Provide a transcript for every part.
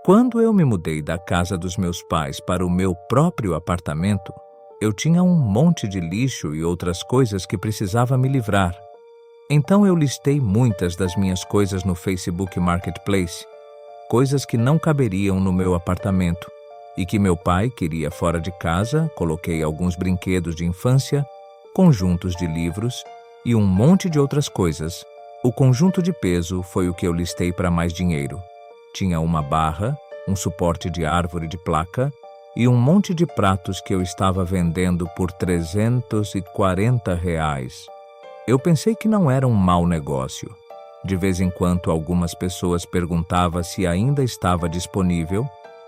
Quando eu me mudei da casa dos meus pais para o meu próprio apartamento, eu tinha um monte de lixo e outras coisas que precisava me livrar. Então eu listei muitas das minhas coisas no Facebook Marketplace, coisas que não caberiam no meu apartamento e que meu pai queria fora de casa. Coloquei alguns brinquedos de infância, conjuntos de livros e um monte de outras coisas. O conjunto de peso foi o que eu listei para mais dinheiro. Tinha uma barra, um suporte de árvore de placa e um monte de pratos que eu estava vendendo por R$340. Eu pensei que não era um mau negócio. De vez em quando algumas pessoas perguntavam se ainda estava disponível,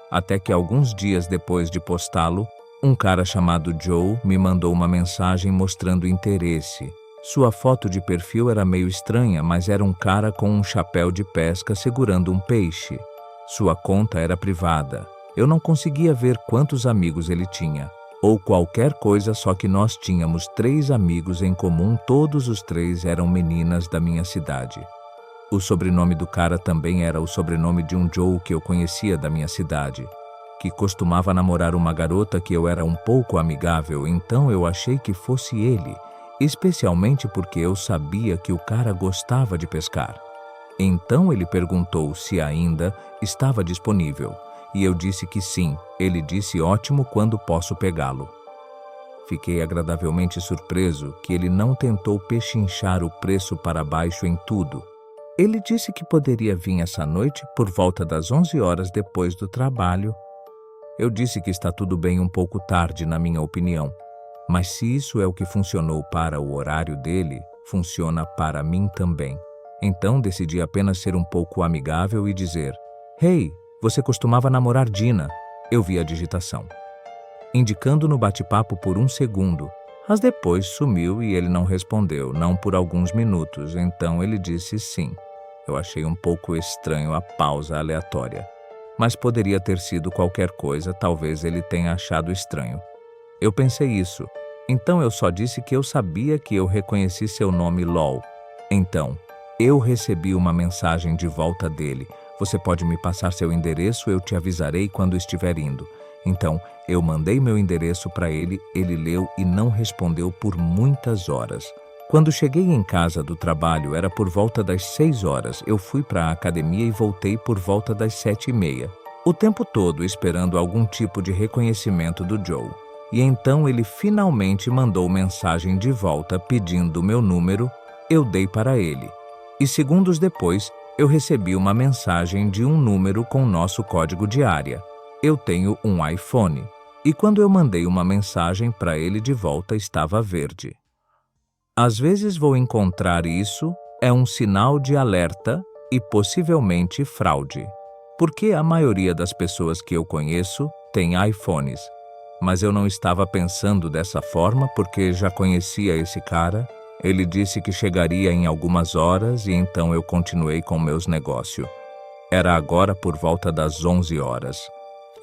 até que alguns dias depois de postá-lo, um cara chamado Joe me mandou uma mensagem mostrando interesse. Sua foto de perfil era meio estranha, mas era um cara com um chapéu de pesca segurando um peixe. Sua conta era privada. Eu não conseguia ver quantos amigos ele tinha, ou qualquer coisa, só que nós tínhamos 3 amigos em comum. Todos os 3 eram meninas da minha cidade. O sobrenome do cara também era o sobrenome de um Joe que eu conhecia da minha cidade, que costumava namorar uma garota que eu era um pouco amigável. Então eu achei que fosse ele, especialmente porque eu sabia que o cara gostava de pescar. Então ele perguntou se ainda estava disponível, e eu disse que sim. Ele disse: ótimo, quando posso pegá-lo? Fiquei agradavelmente surpreso que ele não tentou pechinchar o preço para baixo em tudo. Ele disse que poderia vir essa noite por volta das 11 horas depois do trabalho. Eu disse que está tudo bem, um pouco tarde na minha opinião, mas se isso é o que funcionou para o horário dele, funciona para mim também. Então decidi apenas ser um pouco amigável e dizer: hey, você costumava namorar Dina? Eu vi a digitação, indicando no bate-papo por um segundo, mas depois sumiu e ele não respondeu, não por alguns minutos. Então ele disse sim. Eu achei um pouco estranho a pausa aleatória, mas poderia ter sido qualquer coisa. Talvez ele tenha achado estranho. Eu pensei isso. Então eu só disse que eu sabia que eu reconheci seu nome, LOL. Então eu recebi uma mensagem de volta dele: você pode me passar seu endereço? Eu te avisarei quando estiver indo. Então eu mandei meu endereço para ele. Ele leu e não respondeu por muitas horas. Quando cheguei em casa do trabalho, era por volta das 6 horas. Eu fui para a academia e voltei por volta das 7h30. O tempo todo esperando algum tipo de reconhecimento do Joe. E então ele finalmente mandou mensagem de volta pedindo meu número. Eu dei para ele. E segundos depois, eu recebi uma mensagem de um número com nosso código de área. Eu tenho um iPhone. E quando eu mandei uma mensagem para ele de volta, estava verde. Às vezes vou encontrar isso, é um sinal de alerta e possivelmente fraude. Porque a maioria das pessoas que eu conheço tem iPhones. Mas eu não estava pensando dessa forma porque já conhecia esse cara. Ele disse que chegaria em algumas horas e então eu continuei com meus negócios. Era agora por volta das 11 horas.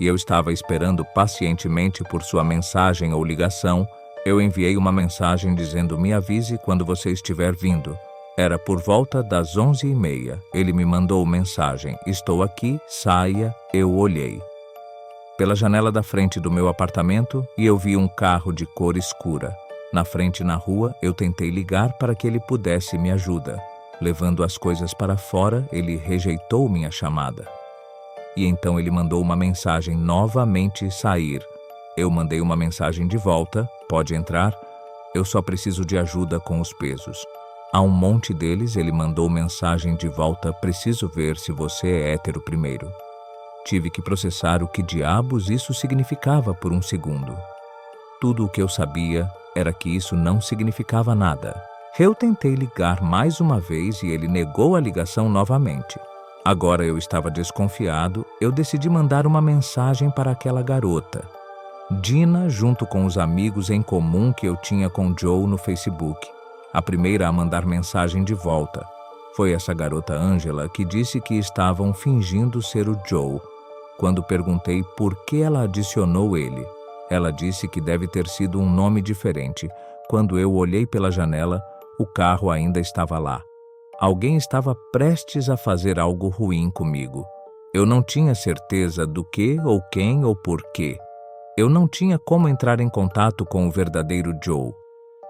E eu estava esperando pacientemente por sua mensagem ou ligação. Eu enviei uma mensagem dizendo: me avise quando você estiver vindo. Era por volta das 11h30. Ele me mandou mensagem: estou aqui, saia. Eu olhei pela janela da frente do meu apartamento e eu vi um carro de cor escura. Na frente, na rua, eu tentei ligar para que ele pudesse me ajudar. Levando as coisas para fora, ele rejeitou minha chamada. E então ele mandou uma mensagem: novamente sair. Eu mandei uma mensagem de volta: pode entrar, eu só preciso de ajuda com os pesos. A um monte deles ele mandou mensagem de volta: preciso ver se você é hétero primeiro. Tive que processar o que diabos isso significava por um segundo. Tudo o que eu sabia era que isso não significava nada. Eu tentei ligar mais uma vez e ele negou a ligação novamente. Agora eu estava desconfiado. Eu decidi mandar uma mensagem para aquela garota, Dina, junto com os amigos em comum que eu tinha com Joe no Facebook. A primeira a mandar mensagem de volta foi essa garota Angela, que disse que estavam fingindo ser o Joe. Quando perguntei por que ela adicionou ele, ela disse que deve ter sido um nome diferente. Quando eu olhei pela janela, o carro ainda estava lá. Alguém estava prestes a fazer algo ruim comigo. Eu não tinha certeza do que ou quem ou porquê. Eu não tinha como entrar em contato com o verdadeiro Joe,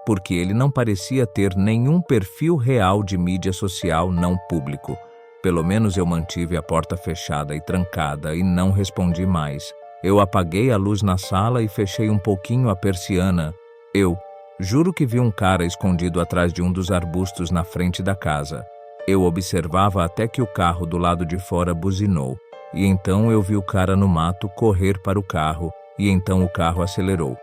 porque ele não parecia ter nenhum perfil real de mídia social não público. Pelo menos eu mantive a porta fechada e trancada e não respondi mais. Eu apaguei a luz na sala e fechei um pouquinho a persiana. Eu juro que vi um cara escondido atrás de um dos arbustos na frente da casa. Eu observava até que o carro do lado de fora buzinou. E então eu vi o cara no mato correr para o carro e então o carro acelerou.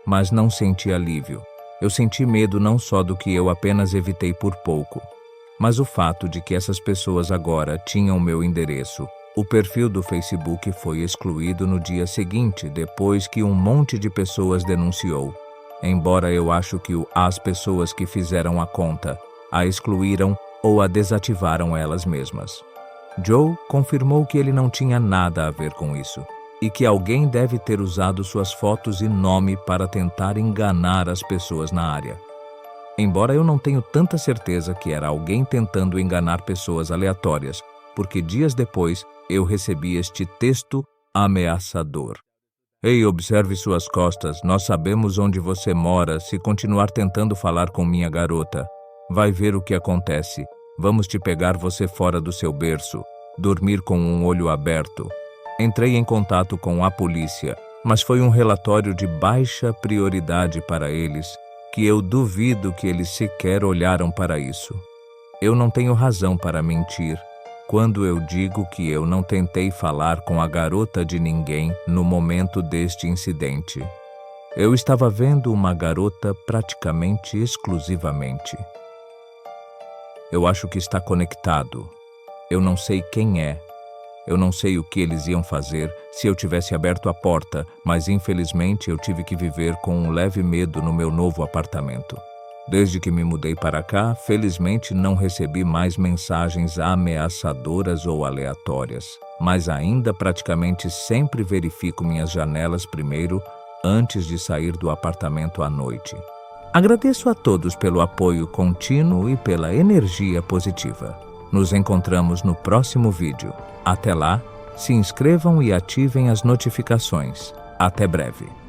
Mas não senti alívio. Eu senti medo não só do que eu apenas evitei por pouco, mas o fato de que essas pessoas agora tinham meu endereço. O perfil do Facebook foi excluído no dia seguinte, depois que um monte de pessoas denunciou. Embora eu acho que as pessoas que fizeram a conta a excluíram ou a desativaram elas mesmas. Joe confirmou que ele não tinha nada a ver com isso e que alguém deve ter usado suas fotos e nome para tentar enganar as pessoas na área. Embora eu não tenha tanta certeza que era alguém tentando enganar pessoas aleatórias, porque dias depois eu recebi este texto ameaçador. Ei, observe suas costas, nós sabemos onde você mora. Se continuar tentando falar com minha garota, vai ver o que acontece. Vamos te pegar você fora do seu berço, dormir com um olho aberto. Entrei em contato com a polícia, mas foi um relatório de baixa prioridade para eles, que eu duvido que eles sequer olharam para isso. Eu não tenho razão para mentir quando eu digo que eu não tentei falar com a garota de ninguém no momento deste incidente. Eu estava vendo uma garota praticamente exclusivamente. Eu acho que está conectado. Eu não sei quem é. Eu não sei o que eles iam fazer se eu tivesse aberto a porta, mas infelizmente eu tive que viver com um leve medo no meu novo apartamento. Desde que me mudei para cá, felizmente não recebi mais mensagens ameaçadoras ou aleatórias, mas ainda praticamente sempre verifico minhas janelas primeiro, antes de sair do apartamento à noite. Agradeço a todos pelo apoio contínuo e pela energia positiva. Nos encontramos no próximo vídeo. Até lá, se inscrevam e ativem as notificações. Até breve.